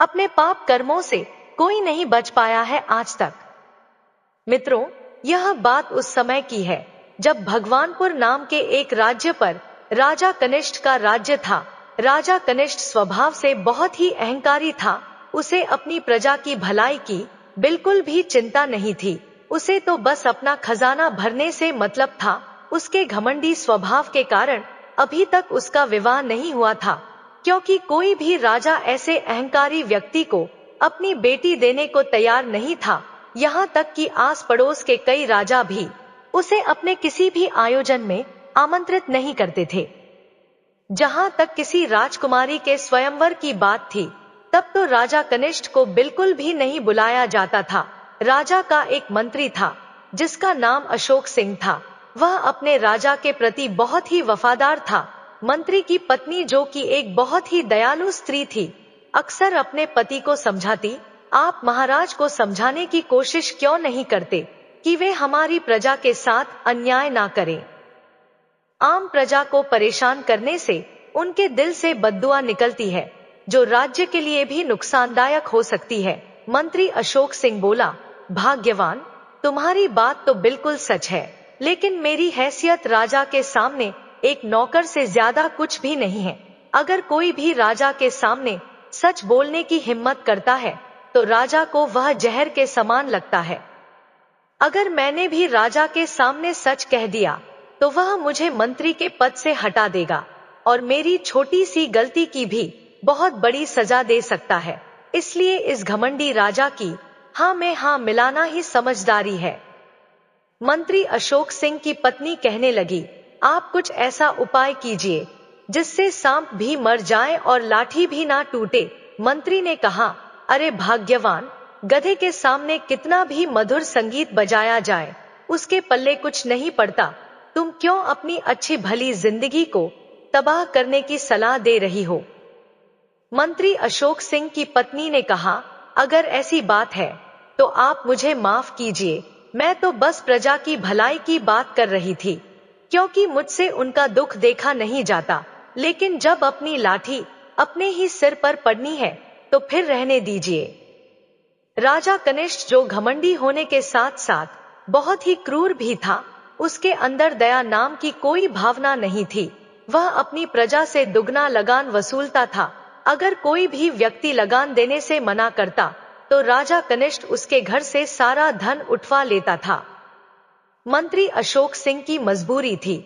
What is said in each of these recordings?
अपने पाप कर्मों से कोई नहीं बच पाया है आज तक। मित्रों, यह बात उस समय की है जब भगवानपुर नाम के एक राज्य पर राजा कनिष्ठ का राज्य था। राजा कनिष्ठ स्वभाव से बहुत ही अहंकारी था। उसे अपनी प्रजा की भलाई की बिल्कुल भी चिंता नहीं थी। उसे तो बस अपना खजाना भरने से मतलब था। उसके घमंडी स्वभाव के कारण अभी तक उसका विवाह नहीं हुआ था, क्योंकि कोई भी राजा ऐसे अहंकारी व्यक्ति को अपनी बेटी देने को तैयार नहीं था। यहाँ तक कि आस पड़ोस के कई राजा भी उसे अपने किसी भी आयोजन में आमंत्रित नहीं करते थे। जहां तक किसी राजकुमारी के स्वयंवर की बात थी, तब तो राजा कनिष्ठ को बिल्कुल भी नहीं बुलाया जाता था। राजा का एक मंत्री था जिसका नाम अशोक सिंह था। वह अपने राजा के प्रति बहुत ही वफादार था। मंत्री की पत्नी, जो कि एक बहुत ही दयालु स्त्री थी, अक्सर अपने पति को समझाती, आप महाराज को समझाने की कोशिश क्यों नहीं करते कि वे हमारी प्रजा के साथ अन्याय ना करें। आम प्रजा को परेशान करने से उनके दिल से बद्दुआ निकलती है, जो राज्य के लिए भी नुकसानदायक हो सकती है। मंत्री अशोक सिंह बोला, भाग्यवान, तुम्हारी बात तो बिल्कुल सच है, लेकिन मेरी हैसियत राजा के सामने एक नौकर से ज्यादा कुछ भी नहीं है। अगर कोई भी राजा के सामने सच बोलने की हिम्मत करता है तो राजा को वह जहर के समान लगता है। अगर मैंने भी राजा के सामने सच कह दिया तो वह मुझे मंत्री के पद से हटा देगा और मेरी छोटी सी गलती की भी बहुत बड़ी सजा दे सकता है। इसलिए इस घमंडी राजा की हाँ में हाँ मिलाना ही समझदारी है। मंत्री अशोक सिंह की पत्नी कहने लगी, आप कुछ ऐसा उपाय कीजिए जिससे सांप भी मर जाए और लाठी भी ना टूटे। मंत्री ने कहा, अरे भाग्यवान, गधे के सामने कितना भी मधुर संगीत बजाया जाए उसके पल्ले कुछ नहीं पड़ता। तुम क्यों अपनी अच्छी भली जिंदगी को तबाह करने की सलाह दे रही हो। मंत्री अशोक सिंह की पत्नी ने कहा, अगर ऐसी बात है तो आप मुझे माफ कीजिए, मैं तो बस प्रजा की भलाई की बात कर रही थी, क्योंकि मुझसे उनका दुख देखा नहीं जाता। लेकिन जब अपनी लाठी अपने ही सिर पर पड़नी है तो फिर रहने दीजिए। राजा कनिष्ठ, जो घमंडी होने के साथ साथ बहुत ही क्रूर भी था, उसके अंदर दया नाम की कोई भावना नहीं थी। वह अपनी प्रजा से दुगना लगान वसूलता था। अगर कोई भी व्यक्ति लगान देने से मना करता तो राजा कनिष्ठ उसके घर से सारा धन उठवा लेता था। मंत्री अशोक सिंह की मजबूरी थी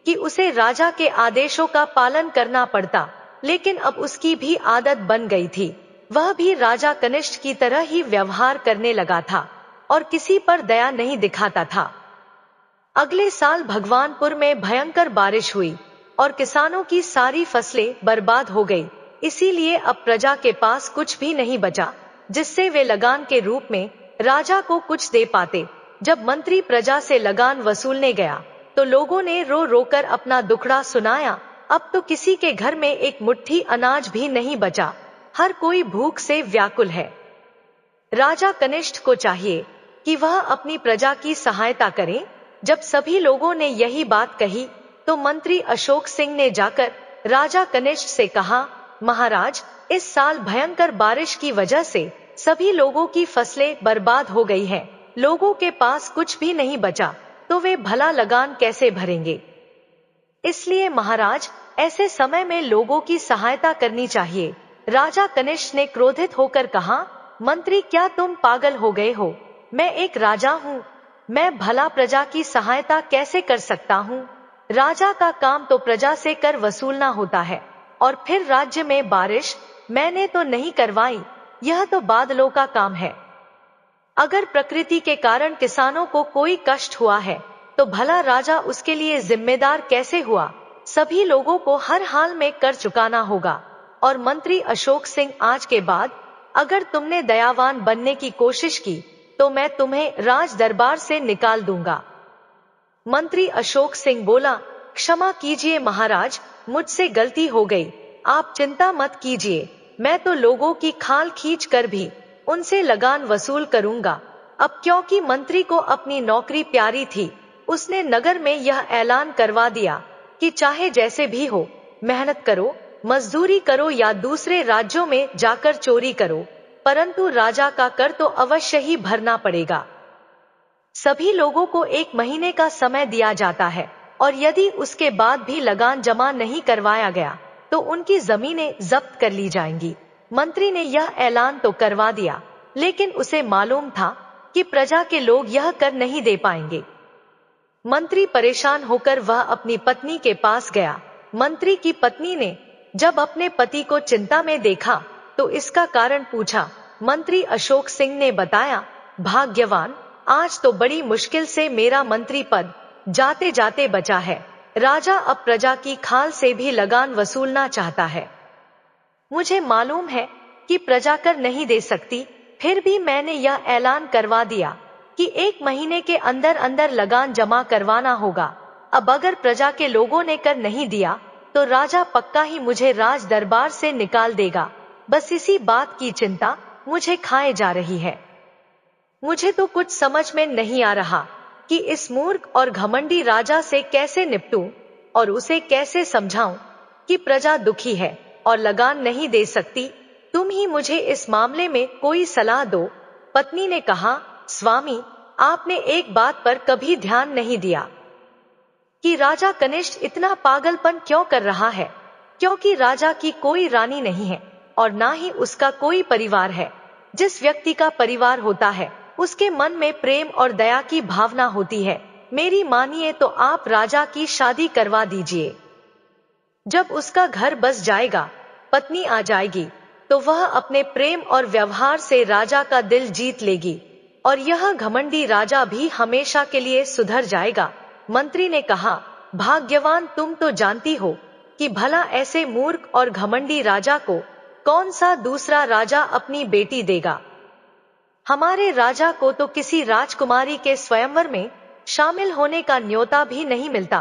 कि उसे राजा के आदेशों का पालन करना पड़ता, लेकिन अब उसकी भी आदत बन गई थी। वह भी राजा कनिष्ठ की तरह ही व्यवहार करने लगा था और किसी पर दया नहीं दिखाता था। अगले साल भगवानपुर में भयंकर बारिश हुई और किसानों की सारी फसलें बर्बाद हो गई। इसीलिए अब प्रजा के पास कुछ भी नहीं बचा जिससे वे लगान के रूप में राजा को कुछ दे पाते। जब मंत्री प्रजा से लगान वसूलने गया तो लोगों ने रो रो कर अपना दुखड़ा सुनाया। अब तो किसी के घर में एक मुट्ठी अनाज भी नहीं बचा। हर कोई भूख से व्याकुल है। राजा कनिष्ठ को चाहिए कि वह अपनी प्रजा की सहायता करे। जब सभी लोगों ने यही बात कही तो मंत्री अशोक सिंह ने जाकर राजा कनिष्ठ से कहा, महाराज, इस साल भयंकर बारिश की वजह से सभी लोगों की फसलें बर्बाद हो गई हैं। लोगों के पास कुछ भी नहीं बचा तो वे भला लगान कैसे भरेंगे। इसलिए महाराज, ऐसे समय में लोगों की सहायता करनी चाहिए। राजा कनिष्ठ ने क्रोधित होकर कहा, मंत्री, क्या तुम पागल हो गए हो? मैं एक राजा हूँ, मैं भला प्रजा की सहायता कैसे कर सकता हूँ? राजा का काम तो प्रजा से कर वसूलना होता है, और फिर राज्य में बारिश मैंने तो नहीं करवाई, यह तो बादलों का काम है। अगर प्रकृति के कारण किसानों को कोई कष्ट हुआ है तो भला राजा उसके लिए जिम्मेदार कैसे हुआ? सभी लोगों को हर हाल में कर चुकाना होगा। और मंत्री अशोक सिंह, आज के बाद अगर तुमने दयावान बनने की कोशिश की तो मैं तुम्हें राज दरबार से निकाल दूंगा। मंत्री अशोक सिंह बोला, क्षमा कीजिए महाराज, मुझसे गलती हो गई। आप चिंता मत कीजिए, मैं तो लोगों की खाल खींच कर भी उनसे लगान वसूल करूंगा। अब क्योंकि मंत्री को अपनी नौकरी प्यारी थी, उसने नगर में यह ऐलान करवा दिया कि चाहे जैसे भी हो, मेहनत करो, मजदूरी करो या दूसरे राज्यों में जाकर चोरी करो, परंतु राजा का कर तो अवश्य ही भरना पड़ेगा। सभी लोगों को 1 महीने का समय दिया जाता है और यदि उसके बाद भी लगान जमा नहीं करवाया गया तो उनकी जमीनें जब्त कर ली जाएंगी। मंत्री ने यह ऐलान तो करवा दिया, लेकिन उसे मालूम था कि प्रजा के लोग यह कर नहीं दे पाएंगे। मंत्री परेशान होकर वह अपनी पत्नी के पास गया। मंत्री की पत्नी ने जब अपने पति को चिंता में देखा तो इसका कारण पूछा। मंत्री अशोक सिंह ने बताया, भाग्यवान, आज तो बड़ी मुश्किल से मेरा मंत्री पद जाते जाते बचा है। राजा अब प्रजा की खाल से भी लगान वसूलना चाहता है। मुझे मालूम है कि प्रजा कर नहीं दे सकती, फिर भी मैंने यह ऐलान करवा दिया कि 1 महीने के अंदर अंदर लगान जमा करवाना होगा। अब अगर प्रजा के लोगों ने कर नहीं दिया तो राजा पक्का ही मुझे राज दरबार से निकाल देगा। बस इसी बात की चिंता मुझे खाए जा रही है। मुझे तो कुछ समझ में नहीं आ रहा कि इस मूर्ख और घमंडी राजा से कैसे निपटूं और उसे कैसे समझाऊं कि प्रजा दुखी है और लगान नहीं दे सकती। तुम ही मुझे इस मामले में कोई सलाह दो। पत्नी ने कहा, स्वामी, आपने एक बात पर कभी ध्यान नहीं दिया कि राजा कनिष्ठ इतना पागलपन क्यों कर रहा है, क्योंकि राजा की कोई रानी नहीं है और ना ही उसका कोई परिवार है। जिस व्यक्ति का परिवार होता है उसके मन में प्रेम और दया की भावना होती है। मेरी मानिए तो आप राजा की शादी करवा दीजिए। जब उसका घर बस जाएगा, पत्नी आ जाएगी, तो वह अपने प्रेम और व्यवहार से राजा का दिल जीत लेगी और यह घमंडी राजा भी हमेशा के लिए सुधर जाएगा। मंत्री ने कहा, भाग्यवान, तुम तो जानती हो कि भला ऐसे मूर्ख और घमंडी राजा को कौन सा दूसरा राजा अपनी बेटी देगा। हमारे राजा को तो किसी राजकुमारी के स्वयंवर में शामिल होने का न्योता भी नहीं मिलता,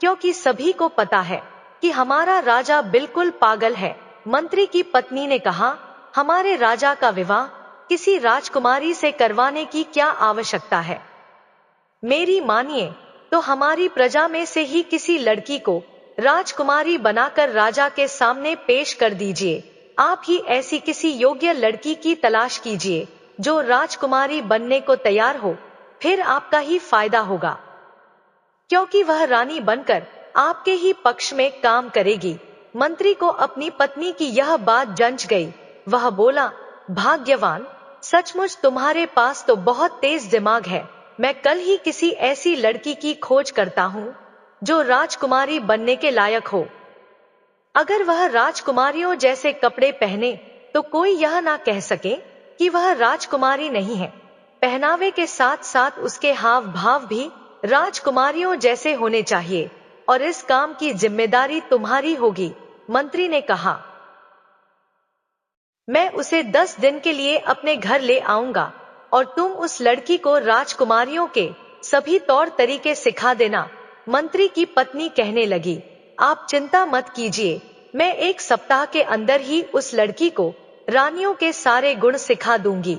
क्योंकि सभी को पता है कि हमारा राजा बिल्कुल पागल है। मंत्री की पत्नी ने कहा, हमारे राजा का विवाह किसी राजकुमारी से करवाने की क्या आवश्यकता है। मेरी मानिए तो हमारी प्रजा में से ही किसी लड़की को राजकुमारी बनाकर राजा के सामने पेश कर दीजिए। आप ही ऐसी किसी योग्य लड़की की तलाश कीजिए जो राजकुमारी बनने को तैयार हो, फिर आपका ही फायदा होगा, क्योंकि वह रानी बनकर आपके ही पक्ष में काम करेगी। मंत्री को अपनी पत्नी की यह बात जंच गई। वह बोला, भाग्यवान, सचमुच तुम्हारे पास तो बहुत तेज दिमाग है। मैं कल ही किसी ऐसी लड़की की खोज करता हूँ जो राजकुमारी बनने के लायक हो। अगर वह राजकुमारियों जैसे कपड़े पहने तो कोई यह ना कह सके कि वह राजकुमारी नहीं है। पहनावे के साथ साथ उसके हाव भाव भी राजकुमारियों जैसे होने चाहिए और इस काम की जिम्मेदारी तुम्हारी होगी। मंत्री ने कहा, मैं उसे 10 दिन के लिए अपने घर ले आऊंगा और तुम उस लड़की को राजकुमारियों के सभी तौर तरीके सिखा देना। मंत्री की पत्नी कहने लगी, आप चिंता मत कीजिए, मैं 1 सप्ताह के अंदर ही उस लड़की को रानियों के सारे गुण सिखा दूंगी।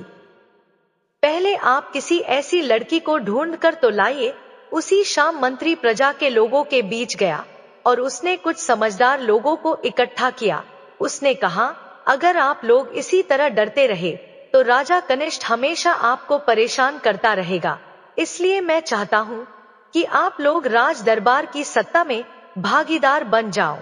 पहले आप किसी ऐसी लड़की को ढूंढ कर तो लाइए। उसी शाम मंत्री प्रजा के लोगों के बीच गया और उसने कुछ समझदार लोगों को इकट्ठा किया। उसने कहा, अगर आप लोग इसी तरह डरते रहे तो राजा कनिष्ठ हमेशा आपको परेशान करता रहेगा। इसलिए मैं चाहता हूँ कि आप लोग राज दरबार की सत्ता में भागीदार बन जाओ।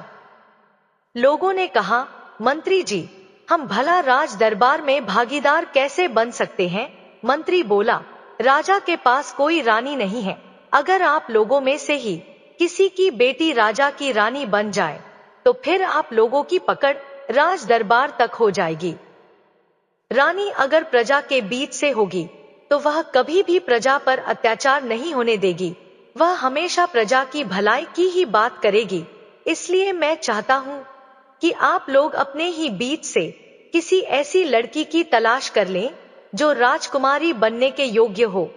लोगों ने कहा, मंत्री जी, हम भला राज दरबार में भागीदार कैसे बन सकते हैं। मंत्री बोला, राजा के पास कोई रानी नहीं है। अगर आप लोगों में से ही किसी की बेटी राजा की रानी बन जाए तो फिर आप लोगों की पकड़ राज दरबार तक हो जाएगी। रानी अगर प्रजा के बीच से होगी तो वह कभी भी प्रजा पर अत्याचार नहीं होने देगी। वह हमेशा प्रजा की भलाई की ही बात करेगी। इसलिए मैं चाहता हूँ कि आप लोग अपने ही बीच से किसी ऐसी लड़की की तलाश कर लें जो राजकुमारी बनने के योग्य हो।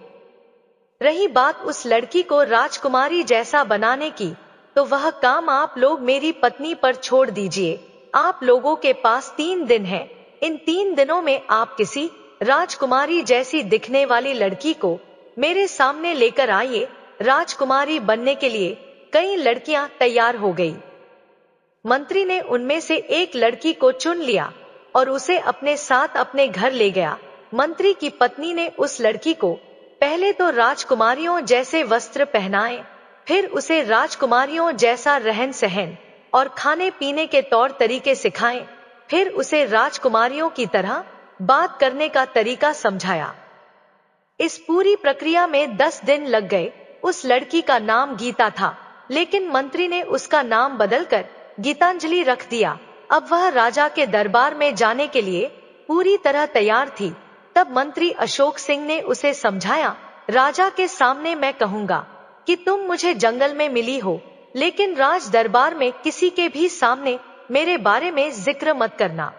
रही बात उस लड़की को राजकुमारी जैसा बनाने की, तो वह काम आप लोग मेरी पत्नी पर छोड़ दीजिए। आप लोगों के पास 3 दिन हैं। इन 3 दिनों में आप किसी राजकुमारी जैसी दिखने वाली लड़की को मेरे सामने लेकर आइए। राजकुमारी बनने के लिए कई लड़कियां तैयार हो गई। मंत्री ने उनमें से एक लड़की को चुन लिया और उसे अपने साथ अपने घर ले गया। मंत्री की पत्नी ने उस लड़की को पहले तो राजकुमारियों जैसे वस्त्र पहनाए, फिर उसे राजकुमारियों जैसा रहन सहन और खाने पीने के तौर तरीके सिखाए, फिर उसे राजकुमारियों की तरह बात करने का तरीका समझाया। इस पूरी प्रक्रिया में 10 दिन लग गए। उस लड़की का नाम गीता था, लेकिन मंत्री ने उसका नाम बदलकर गीतांजलि रख दिया। अब वह राजा के दरबार में जाने के लिए पूरी तरह तैयार थी। तब मंत्री अशोक सिंह ने उसे समझाया, राजा के सामने मैं कहूंगा कि तुम मुझे जंगल में मिली हो, लेकिन राज दरबार में किसी के भी सामने मेरे बारे में जिक्र मत करना।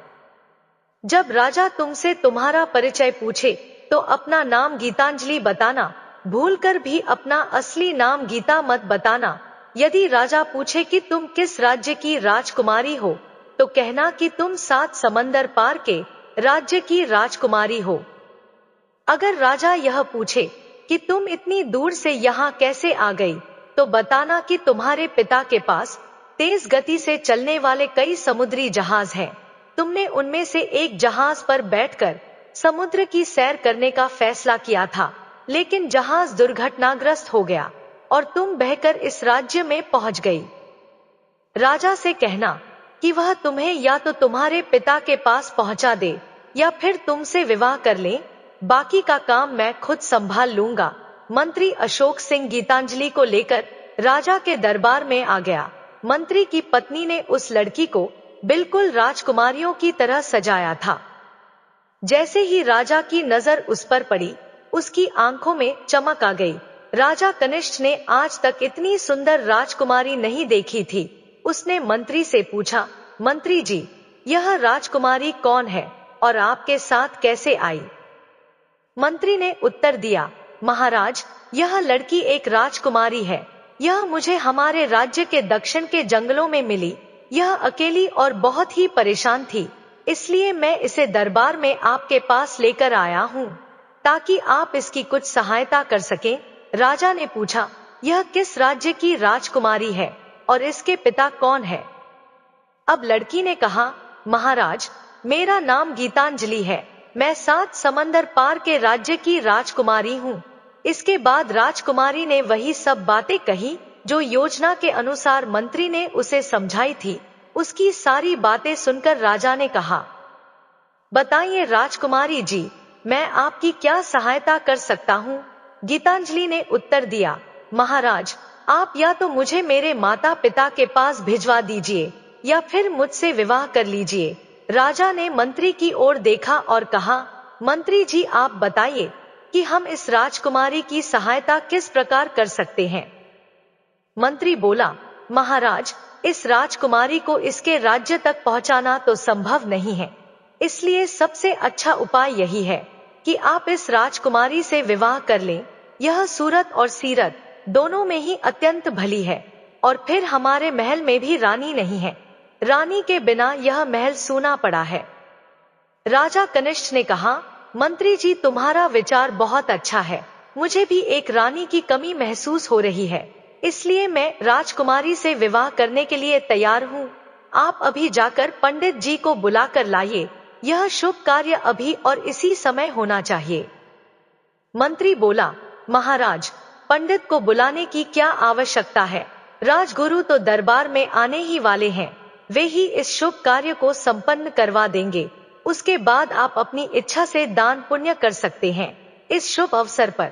जब राजा तुमसे तुम्हारा परिचय पूछे तो अपना नाम गीतांजलि बताना, भूलकर भी अपना असली नाम गीता मत बताना। यदि राजा पूछे कि तुम किस राज्य की राजकुमारी हो, तो कहना कि तुम 7 समंदर पार के राज्य की राजकुमारी हो। अगर राजा यह पूछे कि तुम इतनी दूर से यहाँ कैसे आ गई, तो बताना कि तुम्हारे पिता के पास तेज गति से चलने वाले कई समुद्री जहाज हैं। तुमने उनमें से एक जहाज पर बैठकर समुद्र की सैर करने का फैसला किया था, लेकिन जहाज दुर्घटनाग्रस्त हो गया और तुम बहकर इस राज्य में पहुंच गई। राजा से कहना कि वह तुम्हें या तो तुम्हारे पिता के पास पहुंचा दे या फिर तुमसे विवाह कर ले। बाकी का काम मैं खुद संभाल लूंगा। मंत्री अशोक सिंह गीतांजलि को लेकर राजा के दरबार में आ गया। मंत्री की पत्नी ने उस लड़की को बिल्कुल राजकुमारियों की तरह सजाया था। जैसे ही राजा की नजर उस पर पड़ी, उसकी आंखों में चमक आ गई। राजा कनिष्ठ ने आज तक इतनी सुंदर राजकुमारी नहीं देखी थी। उसने मंत्री से पूछा, मंत्री जी, यह राजकुमारी कौन है और आपके साथ कैसे आई? मंत्री ने उत्तर दिया, महाराज, यह लड़की एक राजकुमारी है। यह मुझे हमारे राज्य के दक्षिण के जंगलों में मिली। यह अकेली और बहुत ही परेशान थी, इसलिए मैं इसे दरबार में आपके पास लेकर आया हूँ, ताकि आप इसकी कुछ सहायता कर सकें। राजा ने पूछा, यह किस राज्य की राजकुमारी है और इसके पिता कौन है? अब लड़की ने कहा, महाराज, मेरा नाम गीतांजलि है। मैं 7 समंदर पार के राज्य की राजकुमारी हूँ। इसके बाद राजकुमारी ने वही सब बातें कही जो योजना के अनुसार मंत्री ने उसे समझाई थी। उसकी सारी बातें सुनकर राजा ने कहा, बताइए राजकुमारी जी, मैं आपकी क्या सहायता कर सकता हूँ? गीतांजलि ने उत्तर दिया, महाराज, आप या तो मुझे मेरे माता पिता के पास भिजवा दीजिए या फिर मुझसे विवाह कर लीजिए। राजा ने मंत्री की ओर देखा और कहा, मंत्री जी, आप बताइए कि हम इस राजकुमारी की सहायता किस प्रकार कर सकते हैं? मंत्री बोला, महाराज, इस राजकुमारी को इसके राज्य तक पहुंचाना तो संभव नहीं है, इसलिए सबसे अच्छा उपाय यही है कि आप इस राजकुमारी से विवाह कर लें। यह सूरत और सीरत दोनों में ही अत्यंत भली है और फिर हमारे महल में भी रानी नहीं है। रानी के बिना यह महल सूना पड़ा है। राजा कनिष्ठ ने कहा, मंत्री जी, तुम्हारा विचार बहुत अच्छा है। मुझे भी एक रानी की कमी महसूस हो रही है, इसलिए मैं राजकुमारी से विवाह करने के लिए तैयार हूँ। आप अभी जाकर पंडित जी को बुलाकर लाइए। यह शुभ कार्य अभी और इसी समय होना चाहिए। मंत्री बोला, महाराज, पंडित को बुलाने की क्या आवश्यकता है? राजगुरु तो दरबार में आने ही वाले हैं। वे ही इस शुभ कार्य को संपन्न करवा देंगे। उसके बाद आप अपनी इच्छा से दान पुण्य कर सकते हैं। इस शुभ अवसर पर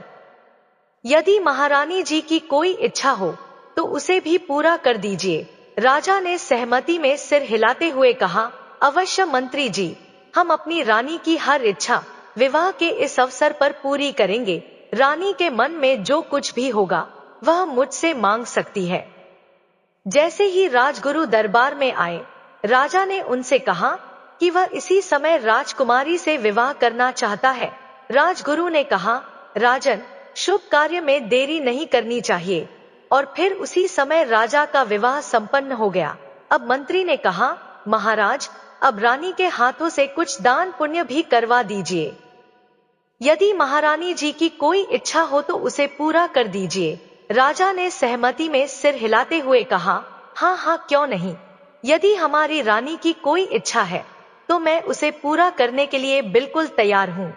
यदि महारानी जी की कोई इच्छा हो तो उसे भी पूरा कर दीजिए। राजा ने सहमति में सिर हिलाते हुए कहा, अवश्य मंत्री जी, हम अपनी रानी की हर इच्छा विवाह के इस अवसर पर पूरी करेंगे। रानी के मन में जो कुछ भी होगा वह मुझसे मांग सकती है। जैसे ही राजगुरु दरबार में आए, राजा ने उनसे कहा कि वह इसी समय राजकुमारी से विवाह करना चाहता है। राजगुरु ने कहा, राजन, शुभ कार्य में देरी नहीं करनी चाहिए। और फिर उसी समय राजा का विवाह संपन्न हो गया। अब मंत्री ने कहा, महाराज, अब रानी के हाथों से कुछ दान पुण्य भी करवा दीजिए। यदि महारानी जी की कोई इच्छा हो तो उसे पूरा कर दीजिए। राजा ने सहमति में सिर हिलाते हुए कहा, हाँ हाँ, क्यों नहीं। यदि हमारी रानी की कोई इच्छा है तो मैं उसे पूरा करने के लिए बिल्कुल तैयार हूँ।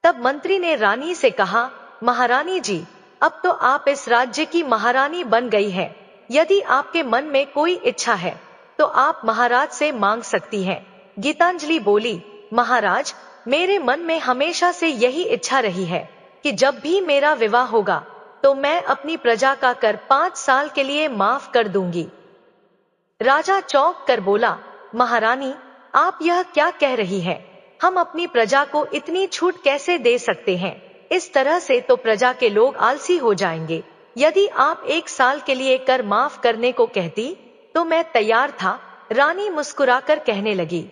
तब मंत्री ने रानी से कहा, महारानी जी, अब तो आप इस राज्य की महारानी बन गई है। यदि आपके मन में कोई इच्छा है तो आप महाराज से मांग सकती हैं। गीतांजलि बोली, महाराज, मेरे मन में हमेशा से यही इच्छा रही है कि जब भी मेरा विवाह होगा तो मैं अपनी प्रजा का कर 5 साल के लिए माफ कर दूंगी। राजा चौंक कर बोला, महारानी, आप यह क्या कह रही है? हम अपनी प्रजा को इतनी छूट कैसे दे सकते हैं? इस तरह से तो प्रजा के लोग आलसी हो जाएंगे। यदि आप 1 साल के लिए कर माफ करने को कहती तो मैं तैयार था। रानी मुस्कुराकर कहने लगी,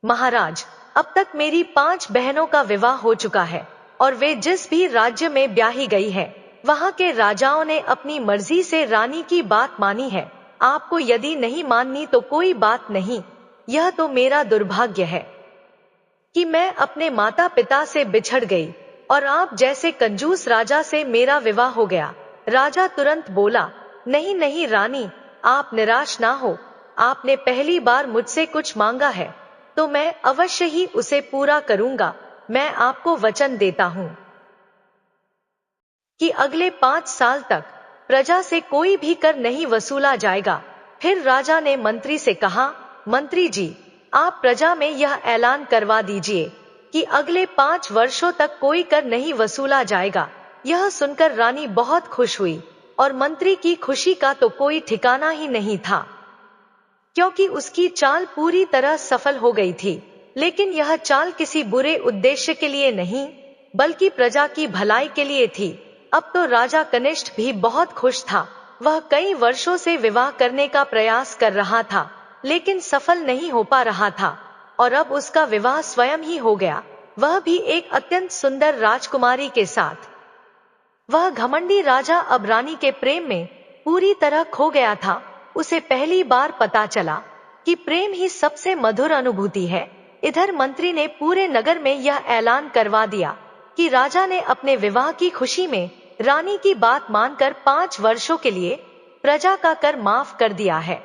महाराज, अब तक मेरी 5 बहनों का विवाह हो चुका है और वे जिस भी राज्य में ब्याही गई है वहां के राजाओं ने अपनी मर्जी से रानी की बात मानी है। आपको यदि नहीं माननी तो कोई बात नहीं। यह तो मेरा दुर्भाग्य है कि मैं अपने माता पिता से बिछड़ गई और आप जैसे कंजूस राजा से मेरा विवाह हो गया। राजा तुरंत बोला, नहीं नहीं रानी, आप निराश ना हो। आपने पहली बार मुझसे कुछ मांगा है तो मैं अवश्य ही उसे पूरा करूंगा। मैं आपको वचन देता हूं कि अगले 5 साल तक प्रजा से कोई भी कर नहीं वसूला जाएगा। फिर राजा ने मंत्री से कहा, मंत्री जी, आप प्रजा में यह ऐलान करवा दीजिए कि अगले 5 वर्षों तक कोई कर नहीं वसूला जाएगा। यह सुनकर रानी बहुत खुश हुई और मंत्री की खुशी का तो कोई ठिकाना ही नहीं था, क्योंकि उसकी चाल पूरी तरह सफल हो गई थी। लेकिन यह चाल किसी बुरे उद्देश्य के लिए नहीं, बल्कि प्रजा की भलाई के लिए थी। अब तो राजा कनिष्ठ भी बहुत खुश था। वह कई वर्षों से विवाह करने का प्रयास कर रहा था, लेकिन सफल नहीं हो पा रहा था और अब उसका विवाह स्वयं ही हो गया, वह भी एक अत्यंत सुंदर राजकुमारी के साथ। वह घमंडी राजा अब रानी के प्रेम में पूरी तरह खो गया था। उसे पहली बार पता चला कि प्रेम ही सबसे मधुर अनुभूति है। इधर मंत्री ने पूरे नगर में यह ऐलान करवा दिया कि राजा ने अपने विवाह की खुशी में रानी की बात मानकर 5 वर्षों के लिए प्रजा का कर माफ कर दिया है।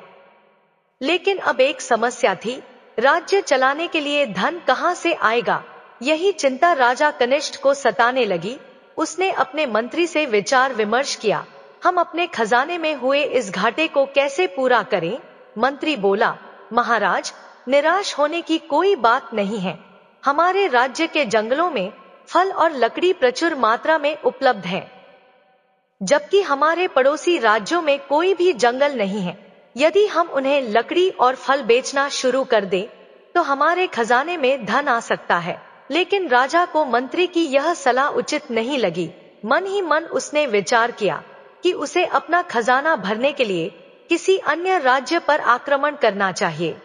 लेकिन अब एक समस्या थी, राज्य चलाने के लिए धन कहां से आएगा? यही चिंता राजा कनिष्ठ को सताने लगी। उसने अपने मंत्री से विचार विमर्श किया, हम अपने खजाने में हुए इस घाटे को कैसे पूरा करें? मंत्री बोला, महाराज, निराश होने की कोई बात नहीं है। हमारे राज्य के जंगलों में फल और लकड़ी प्रचुर मात्रा में उपलब्ध है, जबकि हमारे पड़ोसी राज्यों में कोई भी जंगल नहीं है। यदि हम उन्हें लकड़ी और फल बेचना शुरू कर दें तो हमारे खजाने में धन आ सकता है। लेकिन राजा को मंत्री की यह सलाह उचित नहीं लगी। मन ही मन उसने विचार किया कि उसे अपना खजाना भरने के लिए किसी अन्य राज्य पर आक्रमण करना चाहिए,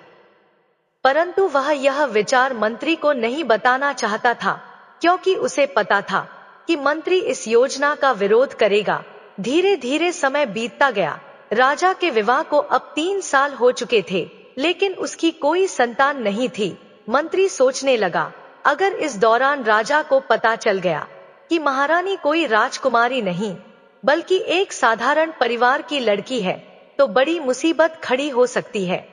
परंतु वह यह विचार मंत्री को नहीं बताना चाहता था, क्योंकि उसे पता था कि मंत्री इस योजना का विरोध करेगा। धीरे धीरे समय बीतता गया। राजा के विवाह को अब 3 साल हो चुके थे, लेकिन उसकी कोई संतान नहीं थी। मंत्री सोचने लगा, अगर इस दौरान राजा को पता चल गया कि महारानी कोई राजकुमारी नहीं बल्कि एक साधारण परिवार की लड़की है तो बड़ी मुसीबत खड़ी हो सकती है।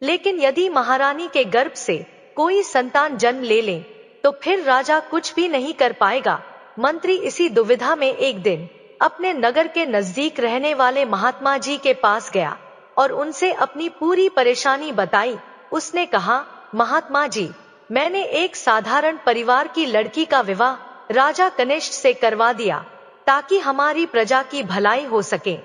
लेकिन यदि महारानी के गर्भ से कोई संतान जन्म ले ले तो फिर राजा कुछ भी नहीं कर पाएगा। मंत्री इसी दुविधा में एक दिन अपने नगर के नजदीक रहने वाले महात्मा जी के पास गया और उनसे अपनी पूरी परेशानी बताई। उसने कहा, महात्मा जी, मैंने एक साधारण परिवार की लड़की का विवाह राजा कनिष्ठ से करवा दिया ताकि हमारी प्रजा की भलाई हो सके।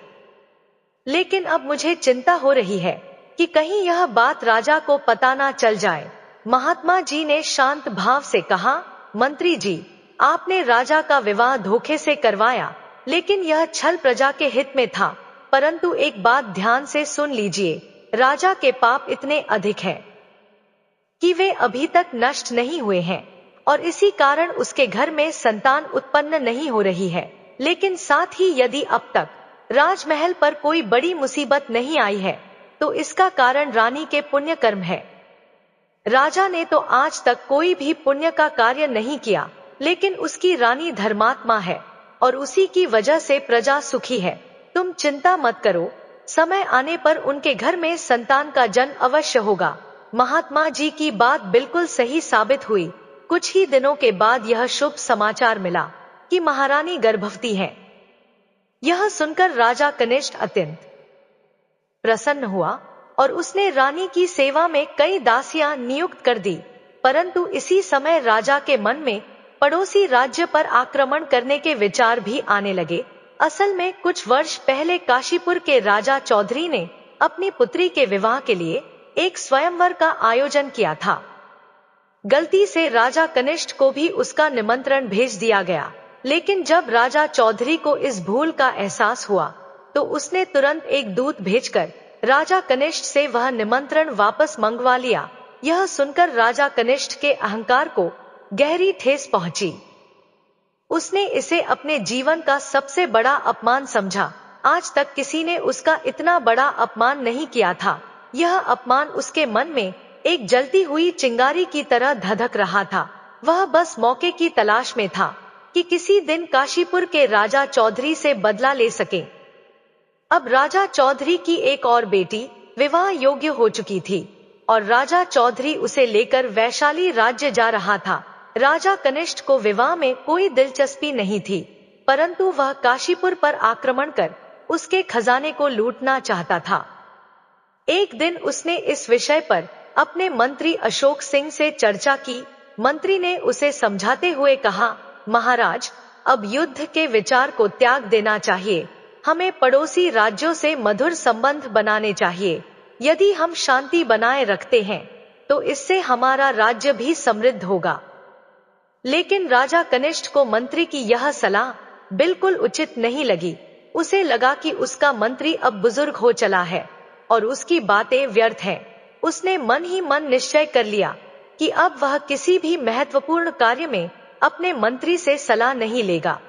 लेकिन अब मुझे चिंता हो रही है कि कहीं यह बात राजा को पता ना चल जाए। महात्मा जी ने शांत भाव से कहा, मंत्री जी, आपने राजा का विवाह धोखे से करवाया, लेकिन यह छल प्रजा के हित में था। परंतु एक बात ध्यान से सुन लीजिए, राजा के पाप इतने अधिक हैं कि वे अभी तक नष्ट नहीं हुए हैं और इसी कारण उसके घर में संतान उत्पन्न नहीं हो रही है। लेकिन साथ ही यदि अब तक राजमहल पर कोई बड़ी मुसीबत नहीं आई है तो इसका कारण रानी के पुण्य कर्म है। राजा ने तो आज तक कोई भी पुण्य का कार्य नहीं किया, लेकिन उसकी रानी धर्मात्मा है और उसी की वजह से प्रजा सुखी है। तुम चिंता मत करो, समय आने पर उनके घर में संतान का जन्म अवश्य होगा। महात्मा जी की बात बिल्कुल सही साबित हुई। कुछ ही दिनों के बाद यह शुभ समाचार मिला कि महारानी गर्भवती है। यह सुनकर राजा कनिष्ठ अत्यंत प्रसन्न हुआ और उसने रानी की सेवा में कई दासियां नियुक्त कर दी। परंतु इसी समय राजा के मन में पड़ोसी राज्य पर आक्रमण करने के विचार भी आने लगे। असल में कुछ वर्ष पहले काशीपुर के राजा चौधरी ने अपनी पुत्री के विवाह के लिए एक स्वयंवर का आयोजन किया था। गलती से राजा कनिष्ठ को भी उसका निमंत्रण भेज दिया गया, लेकिन जब राजा चौधरी को इस भूल का एहसास हुआ तो उसने तुरंत एक दूत भेजकर राजा कनिष्ठ से वह निमंत्रण वापस मंगवा लिया। यह सुनकर राजा कनिष्ठ के अहंकार को गहरी ठेस पहुंची। उसने इसे अपने जीवन का सबसे बड़ा अपमान समझा। आज तक किसी ने उसका इतना बड़ा अपमान नहीं किया था। यह अपमान उसके मन में एक जलती हुई चिंगारी की तरह धधक रहा था। वह बस मौके की तलाश में था कि किसी दिन काशीपुर के राजा चौधरी से बदला ले सके। अब राजा चौधरी की एक और बेटी विवाह योग्य हो चुकी थी और राजा चौधरी उसे लेकर वैशाली राज्य जा रहा था। राजा कनिष्ठ को विवाह में कोई दिलचस्पी नहीं थी, परंतु वह काशीपुर पर आक्रमण कर उसके खजाने को लूटना चाहता था। एक दिन उसने इस विषय पर अपने मंत्री अशोक सिंह से चर्चा की। मंत्री ने उसे समझाते हुए कहा, महाराज, अब युद्ध के विचार को त्याग देना चाहिए। हमें पड़ोसी राज्यों से मधुर संबंध बनाने चाहिए। यदि हम शांति बनाए रखते हैं तो इससे हमारा राज्य भी समृद्ध होगा। लेकिन राजा कनिष्ठ को मंत्री की यह सलाह बिल्कुल उचित नहीं लगी। उसे लगा कि उसका मंत्री अब बुजुर्ग हो चला है और उसकी बातें व्यर्थ हैं। उसने मन ही मन निश्चय कर लिया कि अब वह किसी भी महत्वपूर्ण कार्य में अपने मंत्री से सलाह नहीं लेगा।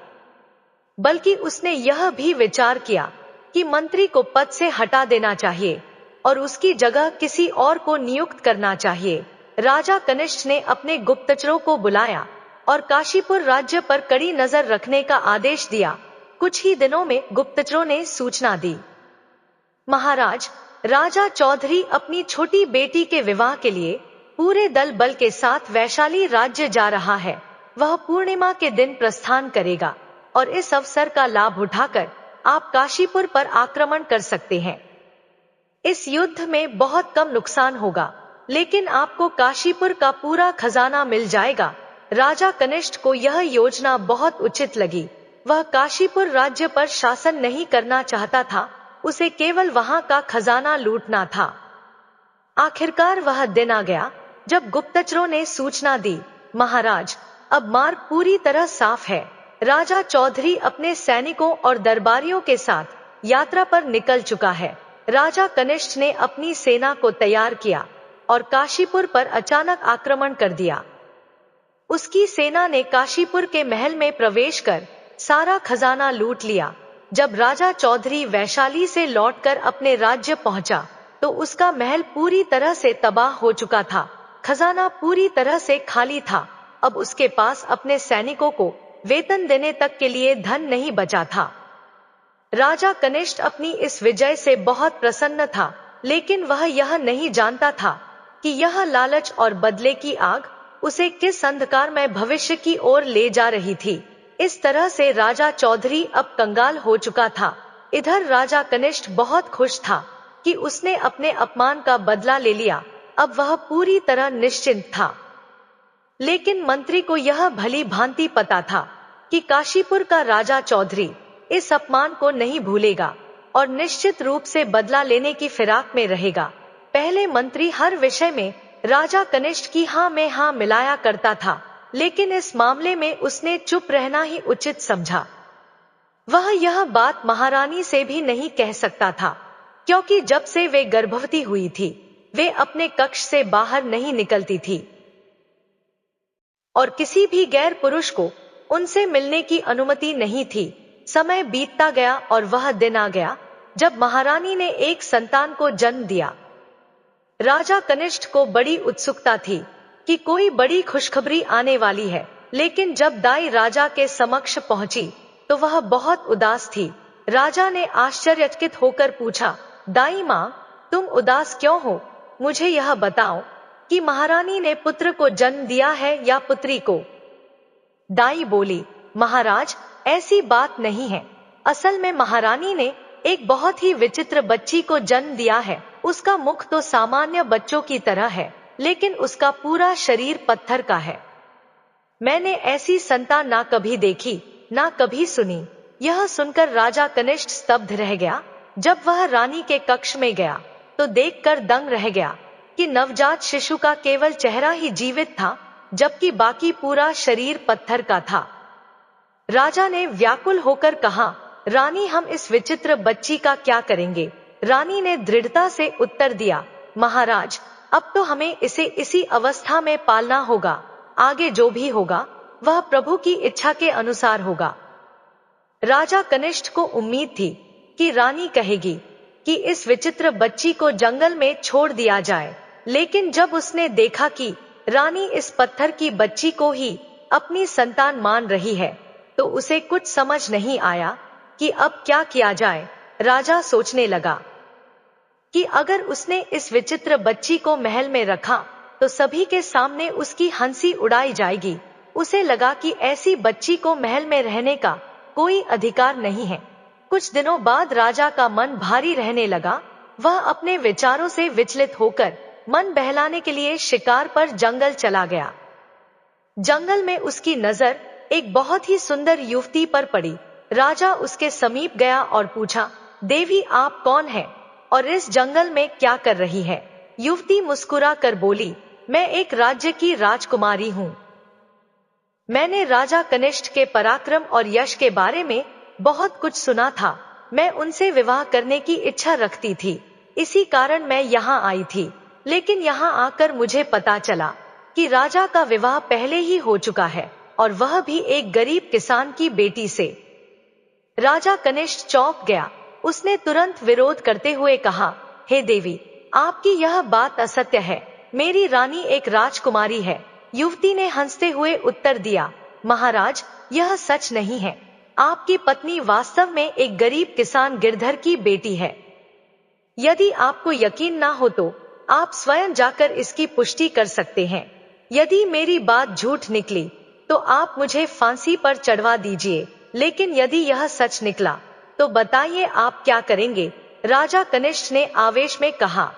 बल्कि उसने यह भी विचार किया कि मंत्री को पद से हटा देना चाहिए और उसकी जगह किसी और को नियुक्त करना चाहिए। राजा कनिष्ठ ने अपने गुप्तचरों को बुलाया और काशीपुर राज्य पर कड़ी नजर रखने का आदेश दिया। कुछ ही दिनों में गुप्तचरों ने सूचना दी, महाराज, राजा चौधरी अपनी छोटी बेटी के विवाह के लिए पूरे दल बल के साथ वैशाली राज्य जा रहा है। वह पूर्णिमा के दिन प्रस्थान करेगा और इस अवसर का लाभ उठाकर आप काशीपुर पर आक्रमण कर सकते हैं। इस युद्ध में बहुत कम नुकसान होगा, लेकिन आपको काशीपुर का पूरा खजाना मिल जाएगा। राजा कनिष्ठ को यह योजना बहुत उचित लगी। वह काशीपुर राज्य पर शासन नहीं करना चाहता था, उसे केवल वहां का खजाना लूटना था। आखिरकार वह दिन आ गया जब गुप्तचरों ने सूचना दी, महाराज, अब मार्ग पूरी तरह साफ है। राजा चौधरी अपने सैनिकों और दरबारियों के साथ यात्रा पर निकल चुका है। राजा कनिष्ठ ने अपनी सेना को तैयार किया और काशीपुर पर अचानक आक्रमण कर दिया। उसकी सेना ने काशीपुर के महल में प्रवेश कर सारा खजाना लूट लिया। जब राजा चौधरी वैशाली से लौटकर अपने राज्य पहुंचा तो उसका महल पूरी तरह से तबाह हो चुका था। खजाना पूरी तरह से खाली था। अब उसके पास अपने सैनिकों को वेतन देने तक के लिए धन नहीं बचा था। राजा कनिष्ठ अपनी इस विजय से बहुत प्रसन्न था, लेकिन वह यह नहीं जानता था कि यह लालच और बदले की आग उसे किस अंधकारमय भविष्य की ओर ले जा रही थी। इस तरह से राजा चौधरी अब कंगाल हो चुका था। इधर राजा कनिष्ठ बहुत खुश था कि उसने अपने अपमान का बदला ले लिया। अब वह पूरी तरह निश्चिंत था। लेकिन मंत्री को यह भली भांति पता था कि काशीपुर का राजा चौधरी इस अपमान को नहीं भूलेगा और निश्चित रूप से बदला लेने की फिराक में रहेगा। पहले मंत्री हर विषय में राजा कनिष्ठ की हाँ में हाँ मिलाया करता था, लेकिन इस मामले में उसने चुप रहना ही उचित समझा। वह यह बात महारानी से भी नहीं कह सकता था, क्योंकि जब से वे गर्भवती हुई थी वे अपने कक्ष से बाहर नहीं निकलती थी और किसी भी गैर पुरुष को उनसे मिलने की अनुमति नहीं थी। समय बीतता गया और वह दिन आ गया जब महारानी ने एक संतान को जन्म दिया। राजा कनिष्ठ को बड़ी उत्सुकता थी कि कोई बड़ी खुशखबरी आने वाली है, लेकिन जब दाई राजा के समक्ष पहुंची तो वह बहुत उदास थी। राजा ने आश्चर्यचकित होकर पूछा, दाई माँ, तुम उदास क्यों हो? मुझे यह बताओ कि महारानी ने पुत्र को जन्म दिया है या पुत्री को? दाई बोली, महाराज, ऐसी बात नहीं है। असल में महारानी ने एक बहुत ही विचित्र बच्ची को जन्म दिया है। उसका मुख तो सामान्य बच्चों की तरह है, लेकिन उसका पूरा शरीर पत्थर का है। मैंने ऐसी संतान ना कभी देखी, ना कभी सुनी। यह सुनकर राजा कनिष्ठ स्तब्ध रह गया। जब वह रानी के कक्ष में गया तो देखकर दंग रह गया कि नवजात शिशु का केवल चेहरा ही जीवित था, जबकि बाकी पूरा शरीर पत्थर का था। राजा ने व्याकुल होकर कहा, रानी, हम इस विचित्र बच्ची का क्या करेंगे? रानी ने दृढ़ता से उत्तर दिया, महाराज, अब तो हमें इसे इसी अवस्था में पालना होगा। आगे जो भी होगा वह प्रभु की इच्छा के अनुसार होगा। राजा कनिष्ठ को उम्मीद थी कि रानी कहेगी कि इस विचित्र बच्ची को जंगल में छोड़ दिया जाए, लेकिन जब उसने देखा कि रानी इस पत्थर की बच्ची को ही अपनी संतान मान रही है, तो उसे कुछ समझ नहीं आया कि अब क्या किया जाए। राजा सोचने लगा कि अगर उसने इस विचित्र बच्ची को महल में रखा तो सभी के सामने उसकी हंसी उड़ाई जाएगी। उसे लगा कि ऐसी बच्ची को महल में रहने का कोई अधिकार नहीं है। कुछ दिनों बाद राजा का मन भारी रहने लगा। वह अपने विचारों से विचलित होकर मन बहलाने के लिए शिकार पर जंगल चला गया। जंगल में उसकी नजर एक बहुत ही सुंदर युवती पर पड़ी। राजा उसके समीप गया और पूछा, देवी, आप कौन हैं और इस जंगल में क्या कर रही है? युवती मुस्कुरा कर बोली, मैं एक राज्य की राजकुमारी हूँ। मैंने राजा कनिष्ठ के पराक्रम और यश के बारे में बहुत कुछ सुना था। मैं उनसे विवाह करने की इच्छा रखती थी, इसी कारण मैं यहाँ आई थी। लेकिन यहाँ आकर मुझे पता चला कि राजा का विवाह पहले ही हो चुका है, और वह भी एक गरीब किसान की बेटी से। राजा कनिष्ठ चौंक गया। उसने तुरंत विरोध करते हुए कहा, हे देवी, आपकी यह बात असत्य है। मेरी रानी एक राजकुमारी है। युवती ने हंसते हुए उत्तर दिया, महाराज, यह सच नहीं है। आपकी पत्नी वास्तव में एक गरीब किसान गिरधर की बेटी है। यदि आपको यकीन ना हो तो आप स्वयं जाकर इसकी पुष्टि कर सकते हैं। यदि मेरी बात झूठ निकली तो आप मुझे फांसी पर चढ़वा दीजिए, लेकिन यदि यह सच निकला तो बताइए आप क्या करेंगे? राजा कनिष्ठ ने आवेश में कहा,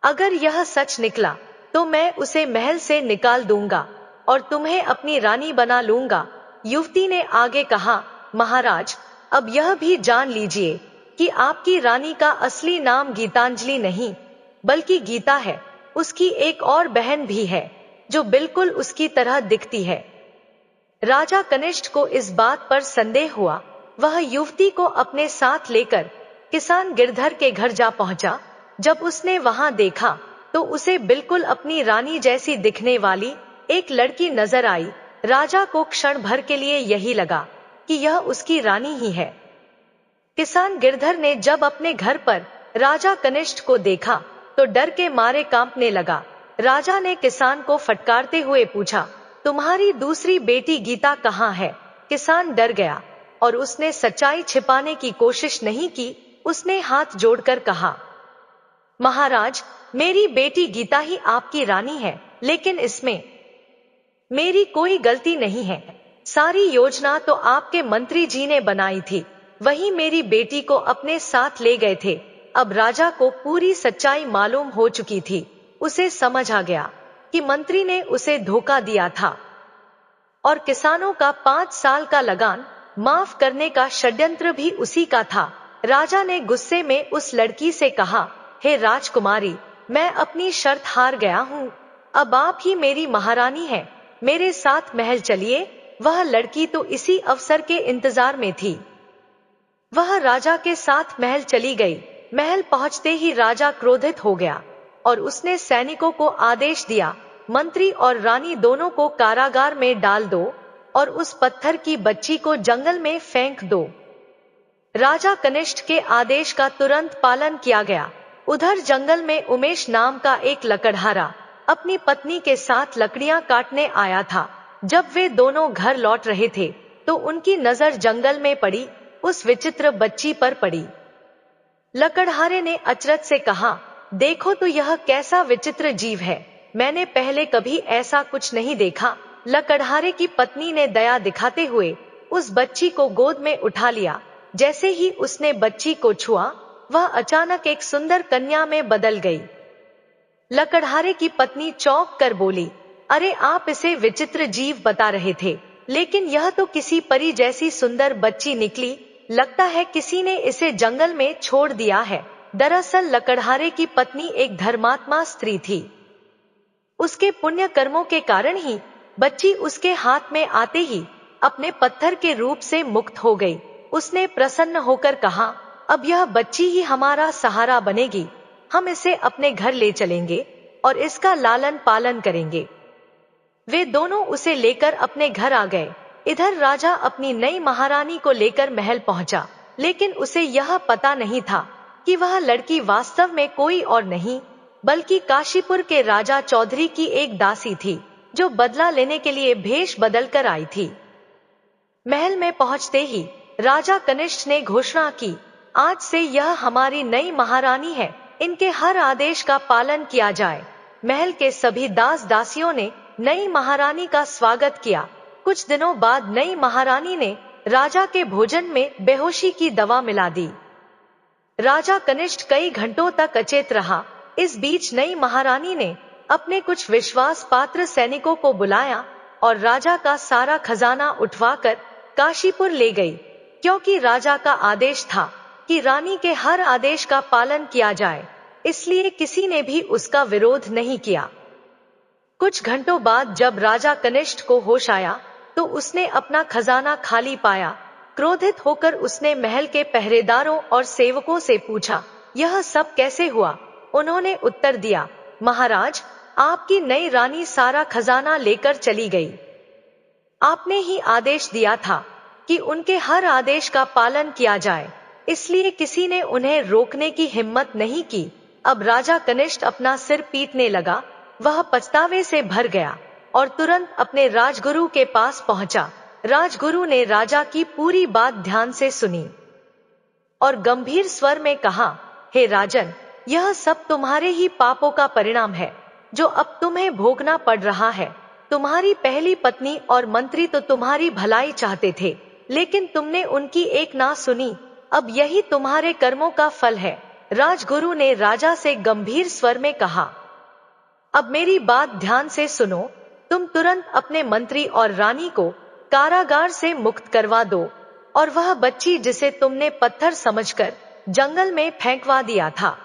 अगर यह सच निकला तो मैं उसे महल से निकाल दूंगा और तुम्हें अपनी रानी बना लूंगा। युवती ने आगे कहा, महाराज, अब यह भी जान लीजिए कि आपकी रानी का असली नाम गीतांजलि नहीं बल्कि गीता है। उसकी एक और बहन भी है जो बिल्कुल उसकी तरह दिखती है। राजा कनिष्ठ को इस बात पर संदेह हुआ। वह युवती को अपने साथ लेकर किसान गिरधर के घर जा पहुंचा। जब उसने वहां देखा तो उसे बिल्कुल अपनी रानी जैसी दिखने वाली एक लड़की नजर आई। राजा को क्षण भर के लिए यही लगा कि यह उसकी रानी ही है। किसान गिरधर ने जब अपने घर पर राजा कनिष्ठ को देखा तो डर के मारे कांपने लगा। राजा ने किसान को फटकारते हुए पूछा, तुम्हारी दूसरी बेटी गीता कहाँ है? किसान डर गया और उसने सच्चाई छिपाने की कोशिश नहीं की। उसने हाथ जोड़कर कहा, महाराज, मेरी बेटी गीता ही आपकी रानी है, लेकिन इसमें मेरी कोई गलती नहीं है। सारी योजना तो आपके मंत्री जी ने बनाई थी, वही मेरी बेटी को अपने साथ ले गए थे। अब राजा को पूरी सच्चाई मालूम हो चुकी थी। उसे समझ आ गया कि मंत्री ने उसे धोखा दिया था और किसानों का 5 साल का लगान माफ करने का षड्यंत्र भी उसी का था। राजा ने गुस्से में उस लड़की से कहा, हे राजकुमारी, मैं अपनी शर्त हार गया हूँ। अब आप ही मेरी महारानी हैं। मेरे साथ महल चलिए। वह लड़की तो इसी अवसर के इंतजार में थी। वह राजा के साथ महल चली गई। महल पहुंचते ही राजा क्रोधित हो गया और उसने सैनिकों को आदेश दिया, मंत्री और रानी दोनों को कारागार में डाल दो और उस पत्थर की बच्ची को जंगल में फेंक दो। राजा कनिष्ठ के आदेश का तुरंत पालन किया गया। उधर जंगल में उमेश नाम का एक लकड़हारा अपनी पत्नी के साथ लकड़ियां काटने आया था। जब वे दोनों घर लौट रहे थे तो उनकी नजर जंगल में पड़ी उस विचित्र बच्ची पर पड़ी। लकड़हारे ने अचरज से कहा, देखो तो यह कैसा विचित्र जीव है, मैंने पहले कभी ऐसा कुछ नहीं देखा। लकड़हारे की पत्नी ने दया दिखाते हुए उस बच्ची को गोद में उठा लिया। जैसे ही उसने बच्ची को छुआ, वह अचानक एक सुंदर कन्या में बदल गई। लकड़हारे की पत्नी चौंक कर बोली, अरे आप इसे विचित्र जीव बता रहे थे, लेकिन यह तो किसी परी जैसी सुंदर बच्ची निकली। लगता है किसी ने इसे जंगल में छोड़ दिया है। दरअसल लकड़हारे की पत्नी एक धर्मात्मा स्त्री थी। उसके पुण्य कर्मों के कारण ही बच्ची उसके हाथ में आते ही अपने पत्थर के रूप से मुक्त हो गई। उसने प्रसन्न होकर कहा, अब यह बच्ची ही हमारा सहारा बनेगी, हम इसे अपने घर ले चलेंगे और इसका लालन पालन करेंगे। वे दोनों उसे लेकर अपने घर आ गए। इधर राजा अपनी नई महारानी को लेकर महल पहुंचा, लेकिन उसे यह पता नहीं था कि वह लड़की वास्तव में कोई और नहीं बल्कि काशीपुर के राजा चौधरी की एक दासी थी, जो बदला लेने के लिए भेष बदल कर आई थी। महल में पहुंचते ही राजा कनिष्ठ ने घोषणा की, आज से यह हमारी नई महारानी है, इनके हर आदेश का पालन किया जाए। महल के सभी दास दासियों ने नई महारानी का स्वागत किया। कुछ दिनों बाद नई महारानी ने राजा के भोजन में बेहोशी की दवा मिला दी। राजा कनिष्ठ कई घंटों तक अचेत रहा। इस बीच नई महारानी ने अपने कुछ विश्वास पात्र सैनिकों को बुलाया और राजा का सारा खजाना उठवाकर काशीपुर ले गई, क्योंकि राजा का आदेश था कि रानी के हर आदेश का पालन किया जाए, इसलिए किसी ने भी उसका विरोध नहीं किया। कुछ घंटों बाद जब राजा कनिष्ठ को होश आया तो उसने अपना खजाना खाली पाया। क्रोधित होकर उसने महल के पहरेदारों और सेवकों से पूछा, यह सब कैसे हुआ? उन्होंने उत्तर दिया, महाराज, आपकी नई रानी सारा खजाना लेकर चली गई। आपने ही आदेश दिया था कि उनके हर आदेश का पालन किया जाए, इसलिए किसी ने उन्हें रोकने की हिम्मत नहीं की। अब राजा कनिष्ठ अपना सिर पीटने लगा। वह पछतावे से भर गया और तुरंत अपने राजगुरु के पास पहुंचा। राजगुरु ने राजा की पूरी बात ध्यान से सुनी और गंभीर स्वर में कहा, हे राजन, यह सब तुम्हारे ही पापों का परिणाम है, जो अब तुम्हें भोगना पड़ रहा है। तुम्हारी पहली पत्नी और मंत्री तो तुम्हारी भलाई चाहते थे, लेकिन तुमने उनकी एक ना सुनी। अब यही तुम्हारे कर्मों का फल है। राजगुरु ने राजा से गंभीर स्वर में कहा, अब मेरी बात ध्यान से सुनो। तुम तुरंत अपने मंत्री और रानी को कारागार से मुक्त करवा दो और वह बच्ची जिसे तुमने पत्थर समझकर जंगल में फेंकवा दिया था,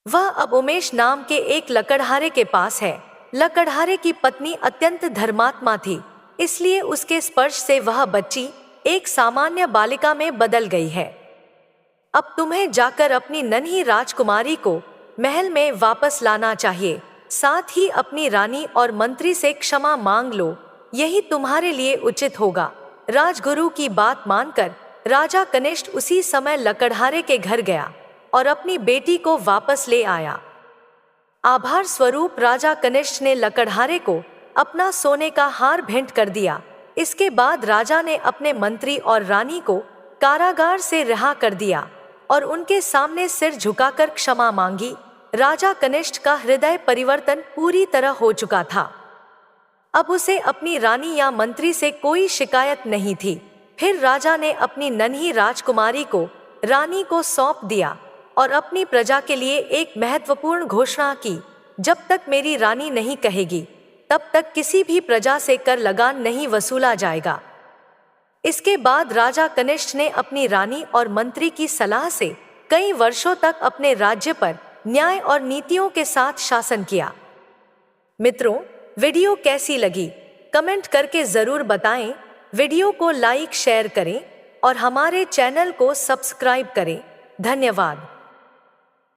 वह अब उमेश नाम के एक लकड़हारे के पास है। लकड़हारे की पत्नी अत्यंत धर्मात्मा थी, इसलिए उसके स्पर्श से वह बच्ची एक सामान्य बालिका में बदल गई है। अब तुम्हें जाकर अपनी नन्ही राजकुमारी को महल में वापस लाना चाहिए। साथ ही अपनी रानी और मंत्री से क्षमा मांग लो, यही तुम्हारे लिए उचित होगा। राजगुरु की बात मानकर राजा कनिष्ठ उसी समय लकड़हारे के घर गया और अपनी बेटी को वापस ले आया। आभार स्वरूप राजा कनिष्ठ ने लकड़हारे को अपना सोने का हार भेंट कर दिया। इसके बाद राजा ने अपने मंत्री और रानी को कारागार से रिहा कर दिया और उनके सामने सिर झुकाकर क्षमा मांगी। राजा कनिष्ठ का हृदय परिवर्तन पूरी तरह हो चुका था। अब उसे अपनी रानी या मंत्री से कोई शिकायत नहीं थी। फिर राजा ने अपनी नन्ही राजकुमारी को रानी को सौंप दिया और अपनी प्रजा के लिए एक महत्वपूर्ण घोषणा की, जब तक मेरी रानी नहीं कहेगी तब तक किसी भी प्रजा से कर लगान नहीं वसूला जाएगा। इसके बाद राजा कनिष्ठ ने अपनी रानी और मंत्री की सलाह से कई वर्षों तक अपने राज्य पर न्याय और नीतियों के साथ शासन किया। मित्रों, वीडियो कैसी लगी कमेंट करके जरूर बताएं। वीडियो को लाइक शेयर करें और हमारे चैनल को सब्सक्राइब करें। धन्यवाद।